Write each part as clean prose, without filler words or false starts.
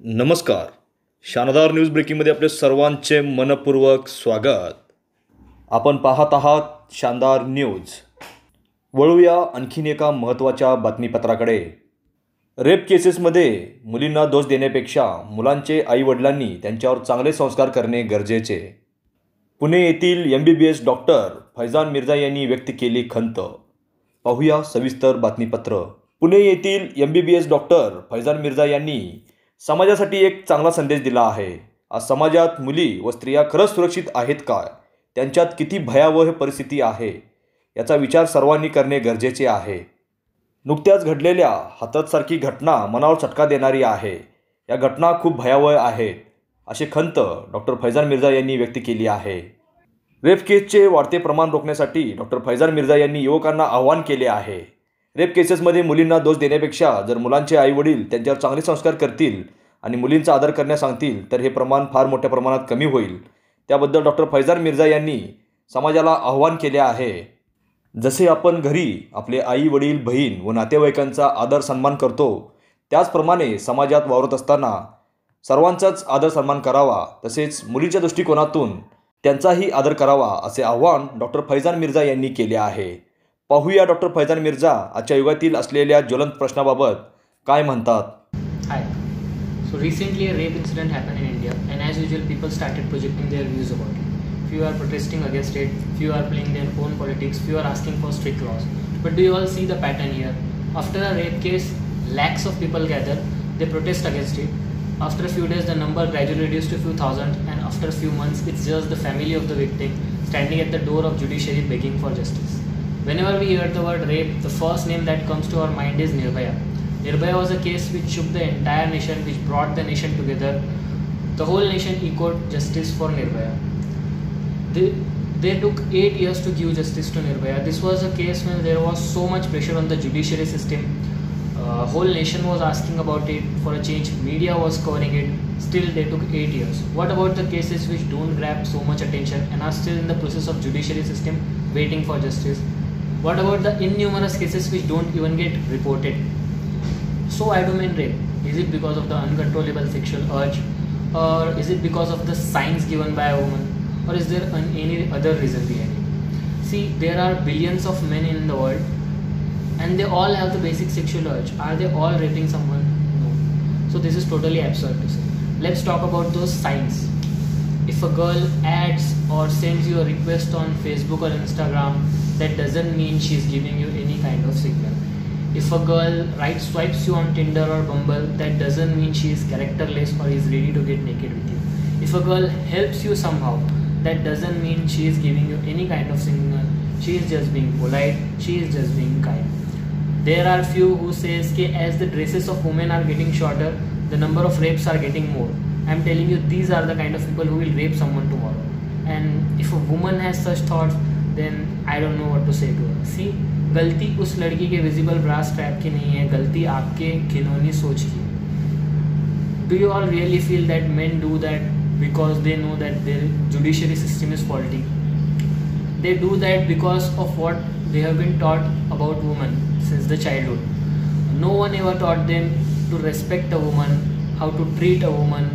नमस्कार. शानदार न्यूज ब्रेकिंगमध्ये आपले सर्वांचे मनपूर्वक स्वागत. आपण पाहत आहात शानदार न्यूज. वळूया आणखीन एका महत्त्वाच्या बातमीपत्राकडे. रेप केसेसमध्ये मुलींना दोष देण्यापेक्षा मुलांचे आईवडिलांनी त्यांच्यावर चांगले संस्कार करणे गरजेचे. पुणे येथील MBBS डॉक्टर फैजान मिर्झा यांनी व्यक्त केली खंत. पाहूया सविस्तर बातमीपत्र. पुणे येथील MBBS डॉक्टर फैजान मिर्झा यांनी समाजासाठी एक चांगला संदेश दिला आहे. आज समाजात मुली व स्त्रिया खरंच सुरक्षित आहेत का, त्यांच्यात किती भयावह परिस्थिती आहे याचा विचार सर्वांनी करणे गरजेचे आहे. नुकत्याच घडलेल्या हाथरससारखी घटना मनावर चटका देणारी आहे. या घटना खूप भयावह आहेत अशी खंत डॉक्टर फैजान मिर्झा यांनी व्यक्त केली आहे. रेप केसचे वाढते प्रमाण रोखण्यासाठी डॉक्टर फैजान मिर्झा यांनी युवकांना आवाहन केले आहे. रेप केसेसमध्ये मुलींना दोष देण्यापेक्षा जर मुलांचे आईवडील त्यांच्यावर चांगले संस्कार करतील आणि मुलींचा आदर करण्यास सांगतील तर हे प्रमाण फार मोठ्या प्रमाणात कमी होईल. त्याबद्दल डॉक्टर फैजान मिर्झा यांनी समाजाला आवाहन केले आहे. जसे आपण घरी आपले आई वडील बहीण व नातेवाईकांचा आदर सन्मान करतो, त्याचप्रमाणे समाजात वावरत असताना सर्वांचाच आदर सन्मान करावा, तसेच मुलींच्या दृष्टिकोनातून त्यांचाही आदर करावा असे आवाहन डॉक्टर फैजान मिर्झा यांनी केले आहे. पाहूया डॉक्टर फैजान मिर्झा आजच्या युगातील असलेल्या ज्वलंत प्रश्नाबाबत काय म्हणतात. Hi. So recently a rape incident happened in India, and as usual people started projecting their views about it. Few are protesting against it, few are playing their own politics, few are asking for strict laws. But do you all see the pattern here? After a rape case, lakhs of people gather, they protest against it. After a few days the number gradually reduced to a few thousand, and after a few months it's just the family of the victim standing at the door of judiciary begging for justice. Whenever we hear the word rape, the first name that comes to our mind is Nirbhaya. Nirbhaya was a case which shook the entire nation, which brought the nation together. The whole nation echoed justice for Nirbhaya. They took 8 years to give justice to Nirbhaya. This was a case when there was so much pressure on the judiciary system. Whole nation was asking about it for a change. Media was covering it. Still they took 8 years. What about the cases which don't grab so much attention and are still in the process of judiciary system waiting for justice? What about the innumerous cases which don't even get reported? So why do men rape? Is it because of the uncontrollable sexual urge, or is it because of the signs given by a woman, or is there any other reason behind it? See, there are billions of men in the world and they all have the basic sexual urge. Are they all raping someone? No. So this is totally absurd to say. Let's talk about those signs. If a girl adds or sends you a request on Facebook or Instagram, that doesn't mean she's giving you any kind of signal. If a girl swipes you on Tinder or Bumble, that doesn't mean she is characterless or is ready to get naked with you. If a girl helps you somehow, that doesn't mean she is giving you any kind of signal. She is just being polite, she is just being kind. There are few who says that as the dresses of women are getting shorter, the number of rapes are getting more. I'm telling you, these are the kind of people who will rape someone tomorrow. And if a woman has such thoughts, then I don't know what to say to her. See, गलती उस लड़की के visible brass strap की नहीं है, गलती आपके घिनौनी सोच की है. Do you all really feel that men do that because they know that their judiciary system is faulty? They do that because of what they have been taught about women since the childhood. No one ever taught them to respect a woman, how to treat a woman,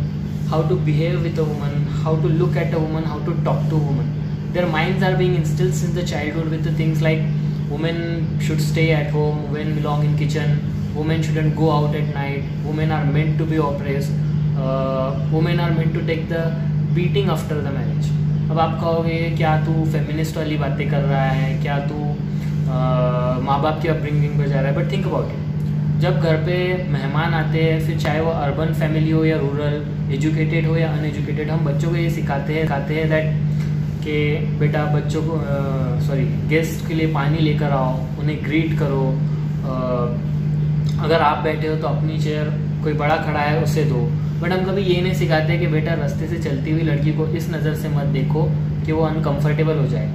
how to behave with a woman, how to look at a woman, how to talk to a woman. Their minds are being instilled since the childhood with the things like women should stay at home, women belong in kitchen, women shouldn't go out at night, women are meant to be oppressed, women are meant to take the beating after the marriage. अब आप कहोगे क्या तू feminist वाली बातें कर रहा है, क्या तू माँ बाप की अपब्रिंगिंग पर जा रहा है. बट थिंक अबाउट इट, जब घर पे मेहमान आते हैं, फिर चाहे वो अर्बन फैमिली हो या रूरल, एजुकेटेड हो या अनएजुकेटेड, हम बच्चों को ये सिखाते हैं दैट कि बेटा बच्चों को गेस्ट के लिए पानी लेकर आओ, उन्हें ग्रीट करो, अगर आप बैठे हो तो अपनी चेयर कोई बड़ा खड़ा है उसे दो. बट हम कभी ये नहीं सिखाते कि बेटा रास्ते से चलती हुई लड़की को इस नज़र से मत देखो कि वो अनकम्फर्टेबल हो जाए.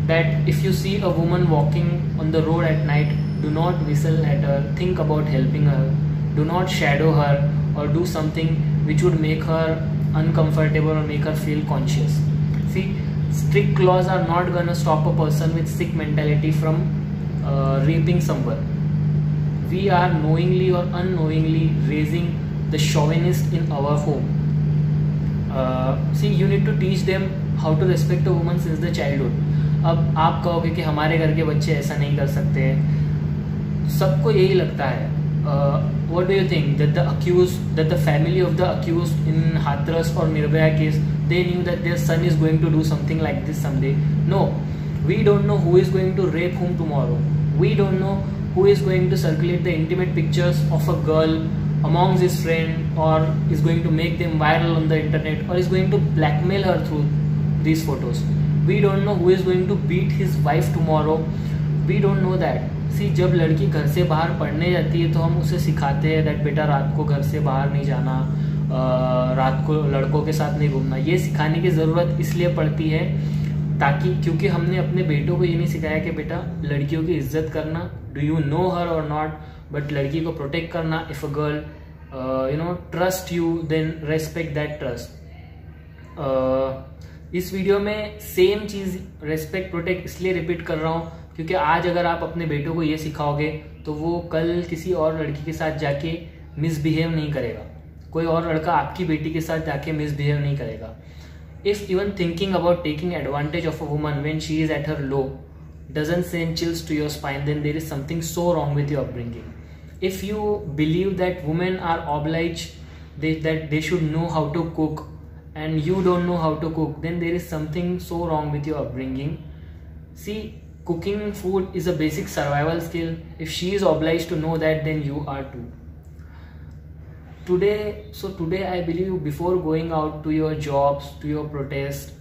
That if you see a woman walking on the road at night, do not whistle at her, think about helping her, do not shadow her और do something which would make her uncomfortable और make her feel conscious. See, strict laws are not gonna stop a person with sick mentality from raping someone. We are knowingly or unknowingly raising the chauvinist in our home. See, you need to teach them how to respect a woman since the childhood. अब आप कहोगे कि हमारे घर के बच्चे ऐसा नहीं कर सकते, सबको यही लगता है. What do you think that the family of the accused in Hathras or Nirbhaya case, they knew that their son is going to do something like this someday? No, we don't know who is going to rape whom tomorrow. We don't know who is going to circulate the intimate pictures of a girl amongst his friend, or is going to make them viral on the internet, or is going to blackmail her through these photos. We don't know who is going to beat his wife tomorrow. We don't know that. सी, जब लड़की घर से बाहर पढ़ने जाती है तो हम उसे सिखाते हैं दैट बेटा रात को घर से बाहर नहीं जाना, रात को लड़कों के साथ नहीं घूमना. ये सिखाने की ज़रूरत इसलिए पड़ती है ताकि, क्योंकि हमने अपने बेटों को ये नहीं सिखाया कि बेटा लड़कियों की इज्जत करना, डू यू नो हर और नॉट, बट लड़की को प्रोटेक्ट करना. If a girl trust you, then respect that trust. इस वीडियो में सेम चीज़ रेस्पेक्ट प्रोटेक्ट इसलिए रिपीट कर रहा हूँ क्योंकि आज अगर आप अपने बेटों को ये सिखाओगे तो वो कल किसी और लड़की के साथ जाके मिसबिहेव नहीं करेगा, कोई और लड़का आपकी बेटी के साथ जाके मिसबिहेव नहीं करेगा. If even thinking about taking advantage of a woman when she is at her low doesn't send chills to your spine, then there is something so wrong with your upbringing. If you believe that women are obliged, that they should know how to cook, and you don't know how to cook, then there is something so wrong with your upbringing. See, cooking food is a basic survival skill. If she is obliged to know that, then you are too. Today I believe before going out to your jobs, to your protest,